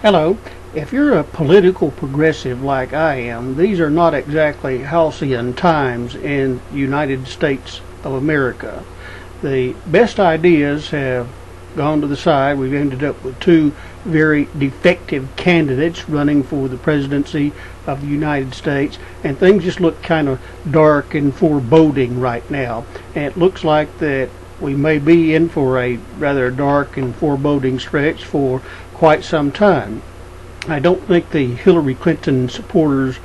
Hello. If you're a political progressive like I am, these are not exactly halcyon times in the United States of America. The best ideas have gone to the side. We've ended up with two very defective candidates running for the presidency of the United States, and things just look kind of dark and foreboding right now. And it looks like that we may be in for a rather dark and foreboding stretch for quite some time. I don't think the Hillary Clinton supporters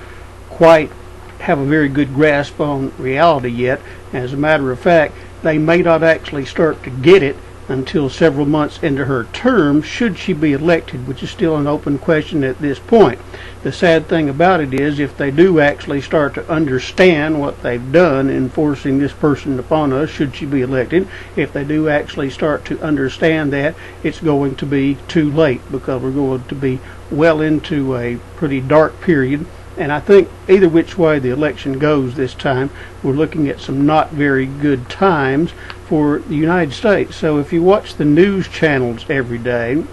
quite have a very good grasp on reality yet. As a matter of fact, they may not actually start to get it until several months into her term, should she be elected, which is still an open question at this point. The sad thing about it is, if they do actually start to understand what they've done in forcing this person upon us, should she be elected, if they do actually start to understand that, it's going to be too late, because we're going to be well into a pretty dark period. And I think either which way the election goes this time, we're looking at some not very good times for the United States. So if you watch the news channels every day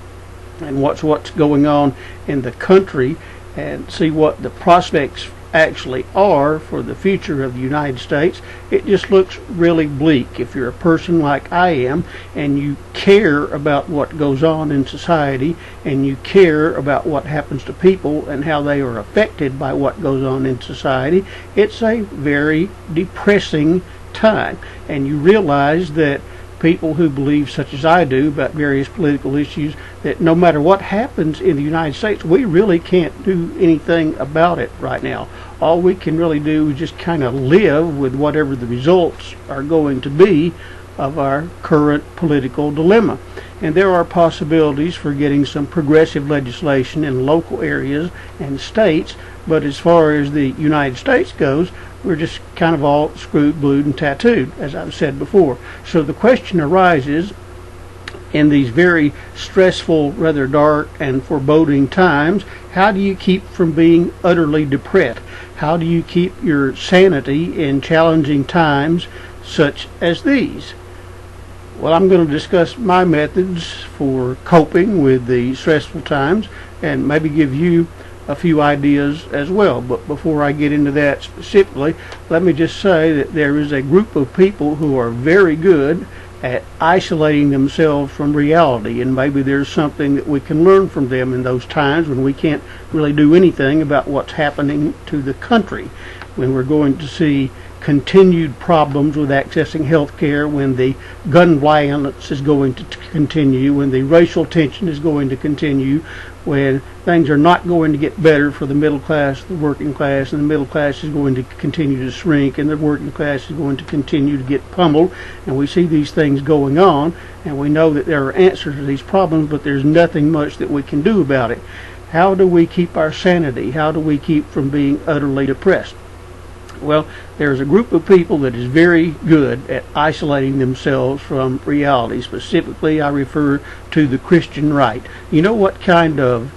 and watch what's going on in the country and see what the prospects actually are for the future of the United States, it just looks really bleak. If you're a person like I am and you care about what goes on in society and you care about what happens to people and how they are affected by what goes on in society, it's a very depressing time. And you realize that people who believe, such as I do, about various political issues, that no matter what happens in the United States, we really can't do anything about it right now. All we can really do is just kind of live with whatever the results are going to be of our current political dilemma. And there are possibilities for getting some progressive legislation in local areas and states, but as far as the United States goes, we're just kind of all screwed, glued, and tattooed, as I've said before. So the question arises, in these very stressful, rather dark and foreboding times, how do you keep from being utterly depressed? How do you keep your sanity in challenging times such as these? Well, I'm going to discuss my methods for coping with the stressful times and maybe give you a few ideas as well. But before I get into that specifically, let me just say that there is a group of people who are very good at isolating themselves from reality, and maybe there's something that we can learn from them in those times when we can't really do anything about what's happening to the country, when we're going to see continued problems with accessing health care, when the gun violence is going to continue, when the racial tension is going to continue, when things are not going to get better for the middle class, the working class, and the middle class is going to continue to shrink, and the working class is going to continue to get pummeled. And we see these things going on, and we know that there are answers to these problems, but there's nothing much that we can do about it. How do we keep our sanity? How do we keep from being utterly depressed? Well, there's a group of people that is very good at isolating themselves from reality. Specifically, I refer to the Christian right. You know what kind of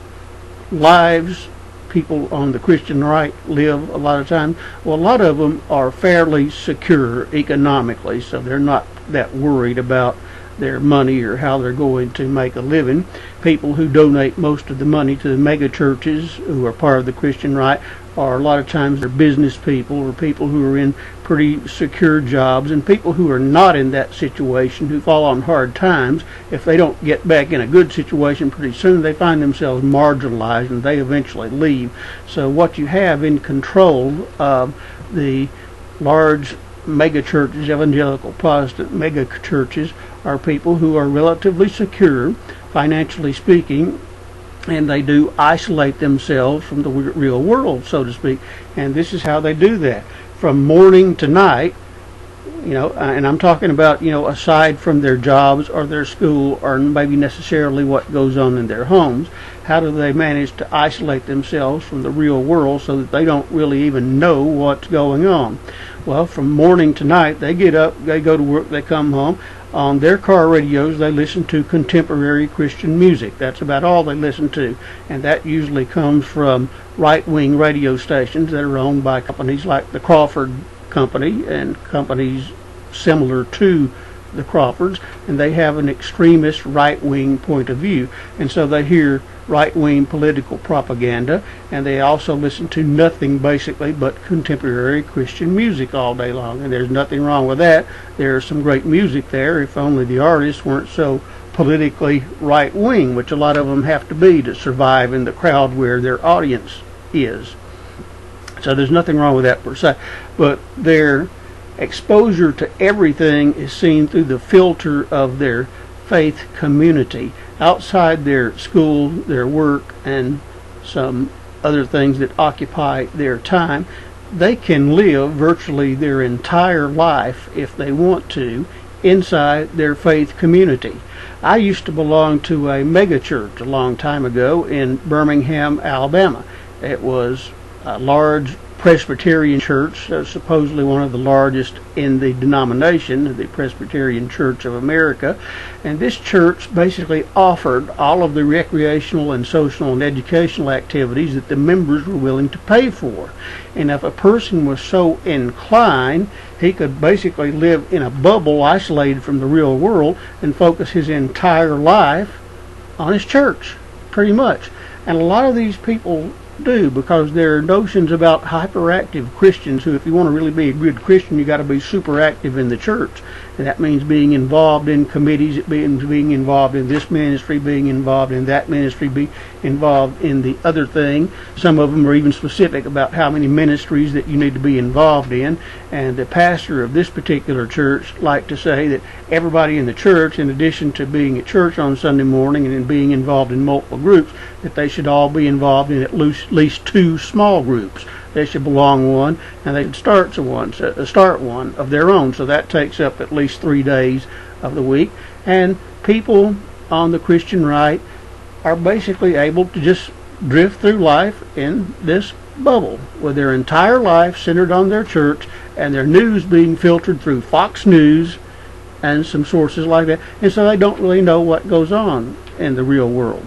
lives people on the Christian right live a lot of times? Well, a lot of them are fairly secure economically, so they're not that worried about their money or how they're going to make a living. People who donate most of the money to the mega churches, who are part of the Christian right, are a lot of times they're business people or people who are in pretty secure jobs. And people who are not in that situation, who fall on hard times, if they don't get back in a good situation pretty soon, they find themselves marginalized and they eventually leave. So what you have in control of the large mega churches, evangelical Protestant mega churches, are people who are relatively secure, financially speaking, and they do isolate themselves from the real world, so to speak. And this is how they do that. From morning to night, and I'm talking about, aside from their jobs or their school or maybe necessarily what goes on in their homes, how do they manage to isolate themselves from the real world so that they don't really even know what's going on? Well, from morning to night, they get up, they go to work, they come home. On their car radios, they listen to contemporary Christian music. That's about all they listen to. And that usually comes from right-wing radio stations that are owned by companies like the Crawford Company and companies similar to the Crawfords. And they have an extremist right-wing point of view. And so they hear right-wing political propaganda, and they also listen to nothing basically but contemporary Christian music all day long. And there's nothing wrong with that. There's some great music there, if only the artists weren't so politically right-wing, which a lot of them have to be to survive in the crowd where their audience is. So there's nothing wrong with that per se. But their exposure to everything is seen through the filter of their faith community. Outside their school, their work, and some other things that occupy their time, they can live virtually their entire life, if they want to, inside their faith community. I used to belong to a megachurch a long time ago in Birmingham, Alabama. It was a large Presbyterian church, supposedly one of the largest in the denomination, the Presbyterian Church of America. And this church basically offered all of the recreational and social and educational activities that the members were willing to pay for. And if a person was so inclined, he could basically live in a bubble isolated from the real world and focus his entire life on his church, pretty much. And a lot of these people do, because there are notions about hyperactive Christians who, if you want to really be a good Christian, you got to be super active in the church. And that means being involved in committees, it means being involved in this ministry, being involved in that ministry, be involved in the other thing. Some of them are even specific about how many ministries that you need to be involved in. And the pastor of this particular church liked to say that everybody in the church, in addition to being at church on Sunday morning and in being involved in multiple groups, that they should all be involved in at least 2 small groups. They should belong one, and they should start one of their own. So that takes up at least 3 days of the week. And people on the Christian right are basically able to just drift through life in this bubble, with their entire life centered on their church and their news being filtered through Fox News and some sources like that. And so they don't really know what goes on in the real world.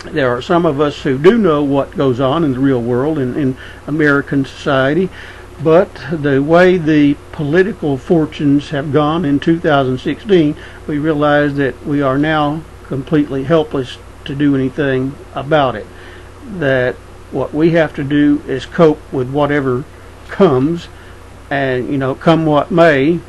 There are some of us who do know what goes on in the real world, in American society, but the way the political fortunes have gone in 2016, we realize that we are now completely helpless to do anything about it. That what we have to do is cope with whatever comes, and come what may,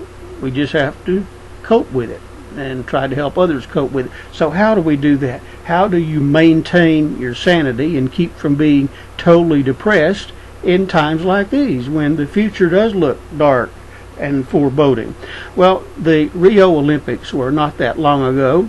we just have to cope with it and try to help others cope with it. So how do we do that? How do you maintain your sanity and keep from being totally depressed in times like these, when the future does look dark and foreboding? Well, the Rio Olympics were not that long ago,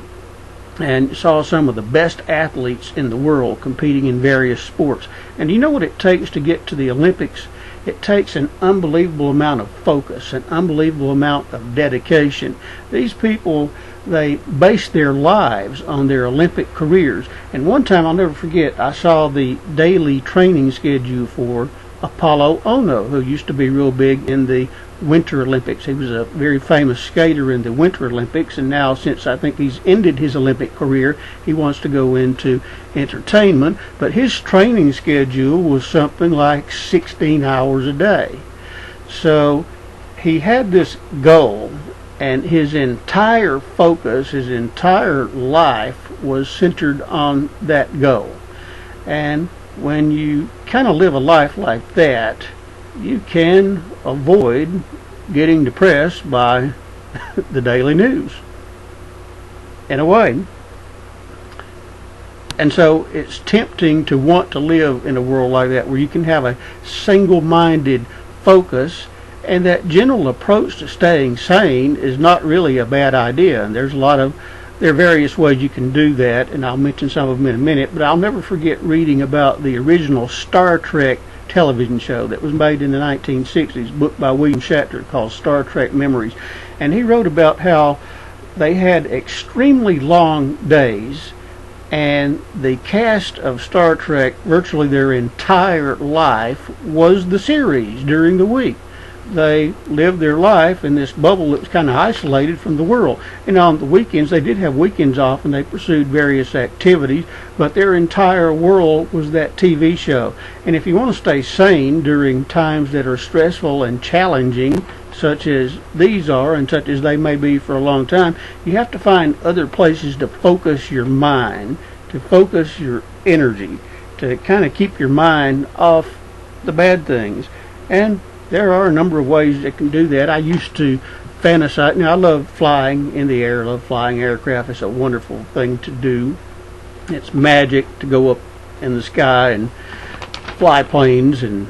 and saw some of the best athletes in the world competing in various sports. And you know what it takes to get to the Olympics? It takes an unbelievable amount of focus, an unbelievable amount of dedication. These people, they base their lives on their Olympic careers. And one time, I'll never forget, I saw the daily training schedule for Apollo Ono, who used to be real big in the Winter Olympics. He was a very famous skater in the Winter Olympics, and now, since I think he's ended his Olympic career, he wants to go into entertainment. But his training schedule was something like 16 hours a day. So he had this goal, and his entire focus, his entire life was centered on that goal. And when you kind of live a life like that, you can avoid getting depressed by the daily news, in a way. And so it's tempting to want to live in a world like that, where you can have a single-minded focus, and that general approach to staying sane is not really a bad idea. And there are various ways you can do that, and I'll mention some of them in a minute. But I'll never forget reading about the original Star Trek television show that was made in the 1960s, book by William Shatner called Star Trek Memories. And he wrote about how they had extremely long days, and the cast of Star Trek, virtually their entire life, was the series during the week. They lived their life in this bubble that was kind of isolated from the world. And on the weekends, they did have weekends off, and they pursued various activities, but their entire world was that TV show. And if you want to stay sane during times that are stressful and challenging, such as these are, and such as they may be for a long time, you have to find other places to focus your mind, to focus your energy, to kind of keep your mind off the bad things. And there are a number of ways that can do that. I used to fantasize. Now, I love flying in the air. I love flying aircraft. It's a wonderful thing to do. It's magic to go up in the sky and fly planes and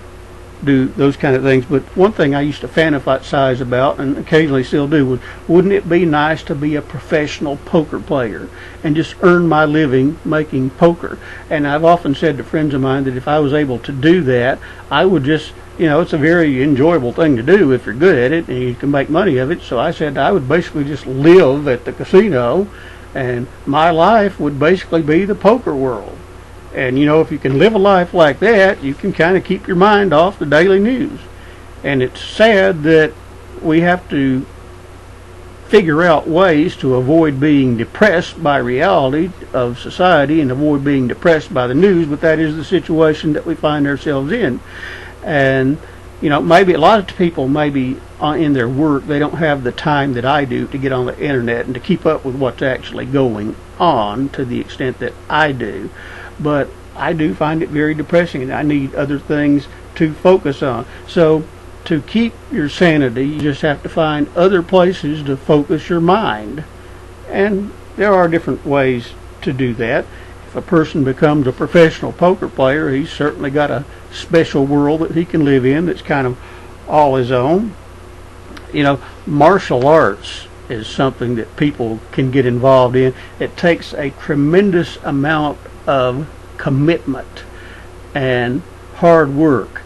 do those kind of things. But one thing I used to fantasize about, and occasionally still do, was wouldn't it be nice to be a professional poker player and just earn my living making poker? And I've often said to friends of mine that if I was able to do that, I would just, it's a very enjoyable thing to do if you're good at it and you can make money of it. So I said I would basically just live at the casino, and my life would basically be the poker world. And if you can live a life like that, you can kind of keep your mind off the daily news. And it's sad that we have to figure out ways to avoid being depressed by reality of society and avoid being depressed by the news, but that is the situation that we find ourselves in. And maybe a lot of people, maybe in their work, they don't have the time that I do to get on the internet and to keep up with what's actually going on to the extent that I do. But I do find it very depressing, and I need other things to focus on. So to keep your sanity, you just have to find other places to focus your mind. And there are different ways to do that. If a person becomes a professional poker player, he's certainly got a special world that he can live in that's kind of all his own. Martial arts is something that people can get involved in. It takes a tremendous amount of commitment and hard work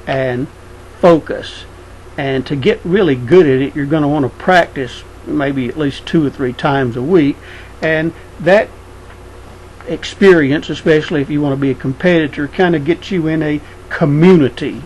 and focus, and to get really good at it, you're going to want to practice maybe at least 2 or 3 times a week. And that experience, especially if you want to be a competitor, kind of gets you in a community,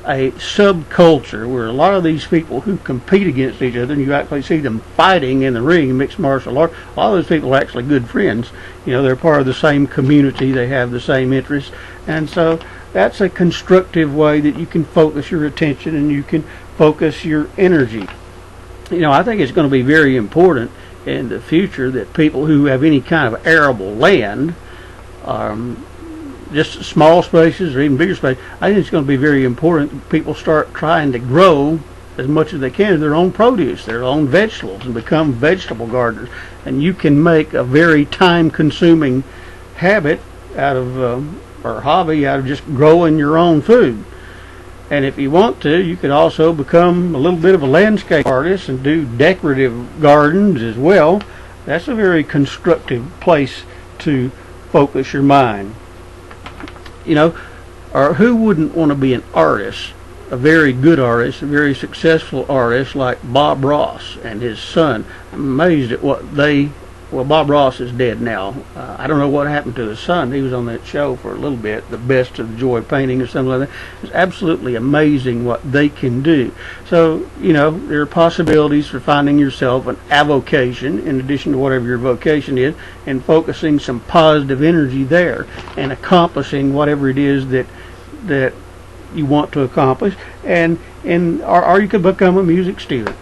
a subculture, where a lot of these people who compete against each other, and you actually see them fighting in the ring in mixed martial arts, a lot of those people are actually good friends. They're part of the same community, they have the same interests, and so that's a constructive way that you can focus your attention and you can focus your energy. I think it's going to be very important in the future that people who have any kind of arable land, just small spaces or even bigger spaces, I think it's going to be very important that people start trying to grow as much as they can of their own produce, their own vegetables, and become vegetable gardeners. And you can make a very time-consuming habit out of, or hobby out of just growing your own food. And if you want to, you could also become a little bit of a landscape artist and do decorative gardens as well. That's a very constructive place to focus your mind. Or who wouldn't want to be an artist, a very good artist, a very successful artist like Bob Ross and his son? I'm amazed at what Bob Ross is dead now. I don't know what happened to his son. He was on that show for a little bit, The Best of the Joy Painting or something like that. It's absolutely amazing what they can do. So, there are possibilities for finding yourself an avocation in addition to whatever your vocation is, and focusing some positive energy there and accomplishing whatever it is that you want to accomplish. Or you could become a music student.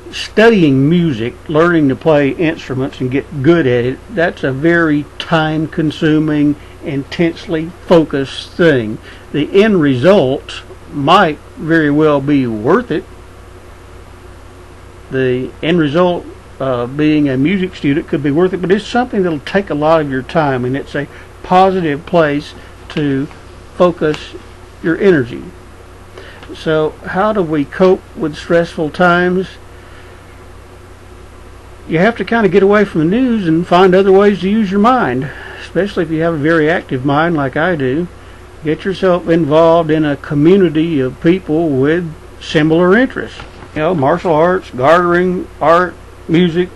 Studying music, learning to play instruments and get good at it, that's a very time-consuming, intensely focused thing. The end result might very well be worth it. The end result being a music student could be worth it, but it's something that'll take a lot of your time, and it's a positive place to focus your energy. So how do we cope with stressful times? You have to kind of get away from the news and find other ways to use your mind, especially if you have a very active mind like I do. Get yourself involved in a community of people with similar interests. Martial arts, gardening, art, music.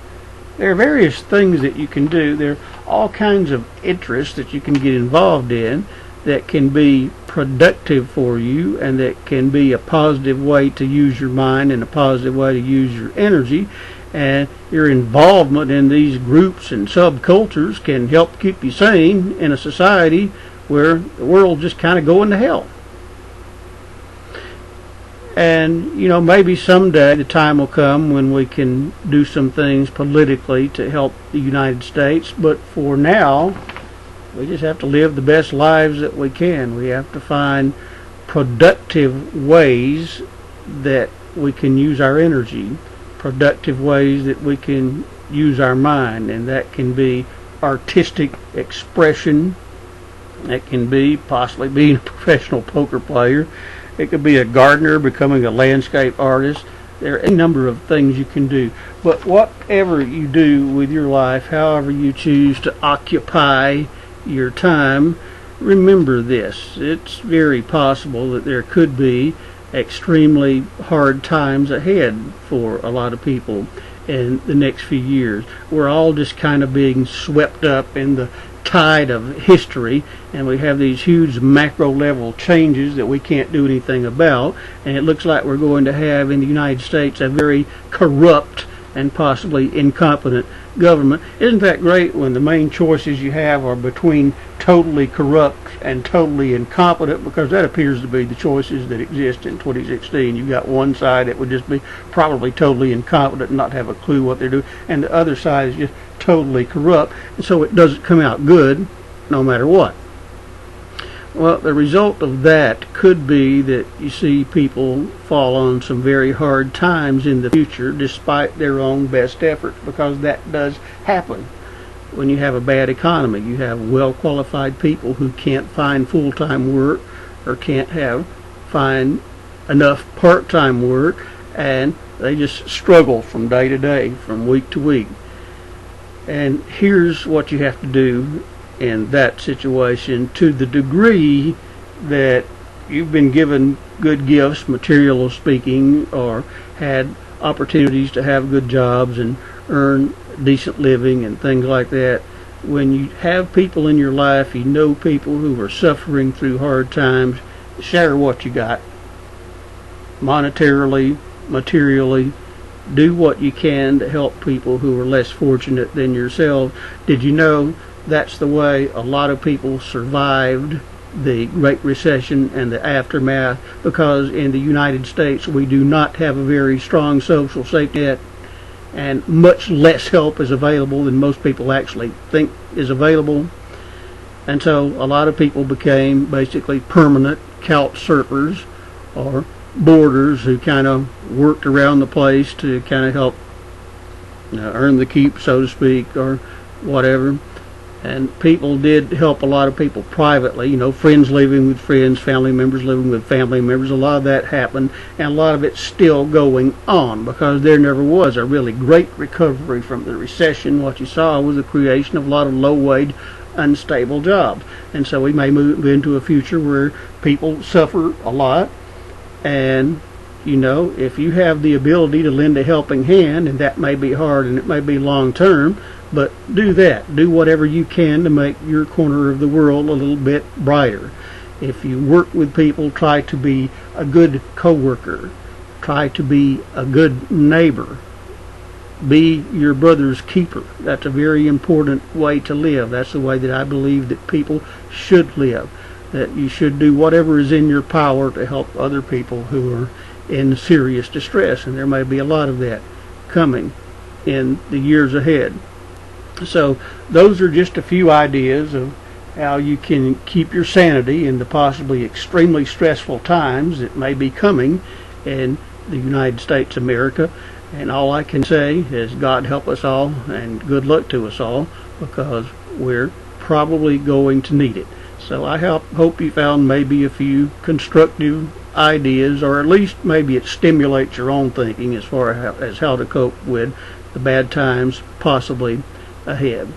There are various things that you can do. There are all kinds of interests that you can get involved in that can be productive for you and that can be a positive way to use your mind and a positive way to use your energy. And your involvement in these groups and subcultures can help keep you sane in a society where the world just kind of going to hell. And maybe someday the time will come when we can do some things politically to help the United States, but for now We just have to live the best lives that we can. We have to find productive ways that we can use our energy, productive ways that we can use our mind, and that can be artistic expression. That can be possibly being a professional poker player. It could be a gardener, becoming a landscape artist. There are a number of things you can do. But whatever you do with your life, however you choose to occupy your time, remember this. It's very possible that there could be extremely hard times ahead for a lot of people in the next few years. We're all just kind of being swept up in the tide of history, and we have these huge macro level changes that we can't do anything about, and it looks like we're going to have in the United States a very corrupt and possibly incompetent government. Isn't that great when the main choices you have are between totally corrupt and totally incompetent, because that appears to be the choices that exist in 2016. You've got one side that would just be probably totally incompetent and not have a clue what they're doing, and the other side is just totally corrupt, and so it doesn't come out good no matter what. Well, the result of that could be that you see people fall on some very hard times in the future despite their own best efforts, because that does happen. When you have a bad economy, you have well-qualified people who can't find full-time work or can't find enough part-time work, and they just struggle from day to day, from week to week. And here's what you have to do in that situation. To the degree that you've been given good gifts, material speaking, or had opportunities to have good jobs and earn decent living and things like that, when you have people in your life, you know people who are suffering through hard times, share what you got, monetarily, materially. Do what you can to help people who are less fortunate than yourself. Did you know that's the way a lot of people survived the Great Recession and the aftermath? Because in the United States we do not have a very strong social safety net, and much less help is available than most people actually think is available. And so a lot of people became basically permanent couch surfers, or boarders, who kind of worked around the place to kind of help earn the keep, so to speak, or whatever. And people did help a lot of people privately, friends living with friends, family members living with family members. A lot of that happened, and a lot of it's still going on, because there never was a really great recovery from the recession. What you saw was the creation of a lot of low-wage, unstable jobs. And so we may move into a future where people suffer a lot. And if you have the ability to lend a helping hand, and that may be hard and it may be long term, but do that. Do whatever you can to make your corner of the world a little bit brighter. If you work with people, try to be a good coworker. Try to be a good neighbor. Be your brother's keeper. That's a very important way to live. That's the way that I believe that people should live. That you should do whatever is in your power to help other people who are in serious distress, and there may be a lot of that coming in the years ahead. So those are just a few ideas of how you can keep your sanity in the possibly extremely stressful times that may be coming in the United States of America. And all I can say is God help us all, and good luck to us all, because we're probably going to need it. So I hope you found maybe a few constructive ideas, or at least maybe it stimulates your own thinking as far as how to cope with the bad times possibly ahead.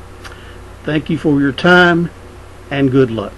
Thank you for your time, and good luck.